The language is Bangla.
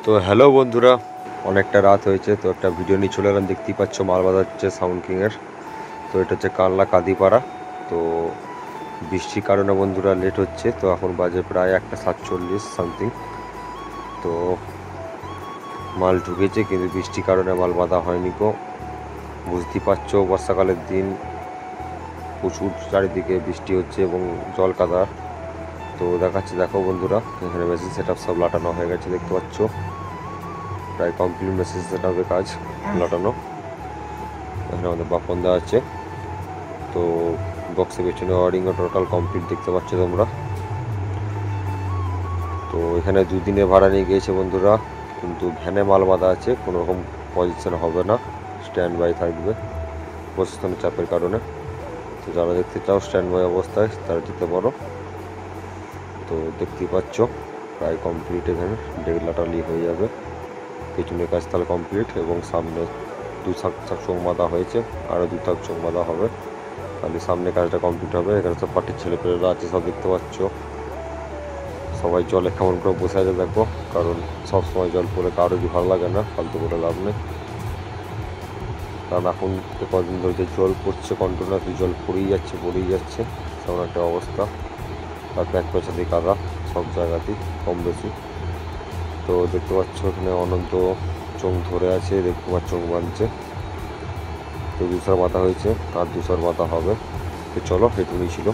তো হ্যালো বন্ধুরা, অনেকটা রাত হয়েছে। তো একটা ভিডিও নিয়ে চলে এলাম। দেখতেই পাচ্ছ মাল বাজাচ্ছে সাউন্ড কিংয়ের। তো এটা হচ্ছে কানলা কাদিপাড়া। তো বৃষ্টির কারণে বন্ধুরা লেট হচ্ছে। তো এখন বাজে প্রায় 1:47 সামথিং। তো মাল ঢুকেছে কিন্তু বৃষ্টির কারণে মাল বাঁধা হয়নি গো। বুঝতেই পারছো বর্ষাকালের দিন, প্রচুর চারিদিকে বৃষ্টি হচ্ছে এবং জল কাদা। তো দেখো বন্ধুরা, এখানে মেশিন সেট আপ সব লাটানো হয়ে গেছে, দেখতে পাচ্ছ প্রায় কমপ্লিট মেসেজ সেট আপের কাজ লাটানো। এখানে আমাদের বাপন দেওয়া আছে। তো বক্সের পেছনে ওয়ারিংও টোটাল কমপ্লিট, দেখতে পাচ্ছ তোমরা। তো এখানে 2 দিনে ভাড়া নিয়ে গিয়েছে বন্ধুরা, কিন্তু ভ্যানে মাল বাঁধা আছে, কোনো রকম পজিশন হবে না, স্ট্যান্ড বাই থাকবে প্রশাসনের চাপের কারণে। তো যারা দেখতে চাও স্ট্যান্ড বাই অবস্থায় তারা যেতে পারো। তো দেখতেই পাচ্ছ প্রায় কমপ্লিট, এখানে ডেক লাটালি হয়ে যাবে। পেছনের কাজ তাহলে কমপ্লিট এবং সামনে 2 থাক চোখ বাঁধা হয়েছে, আরও 2 থাক চোখ বাঁধা হবে, তাহলে সামনে কাজটা কমপ্লিট হবে। এখানে সব পার্টির ছেলেপেলেরা আছে, সব দেখতে পাচ্ছ। সবাই জলে কেমন করে বসে আছে দেখো, কারণ সব সময় জল পড়ে কারো কি ভালো লাগে না, ফালতু করে লাভ নেই। কারণ এখন কদিন ধরে যে জল পড়ছে কন্টিনিউসলি, জল পড়েই যাচ্ছে তেমন একটা অবস্থা। আর ব্যাক পেছাদি কাদা সব জায়গাতেই কম বেশি। তো দেখতে পাচ্ছ এখানে অনন্ত চোখ ধরে আছে, দেখতে পাচ্ছ চোখ বাঁধছে। তো 200 মাথা হয়েছে, আর 200 মাথা হবে। তো চলো, এটুকুই ছিল।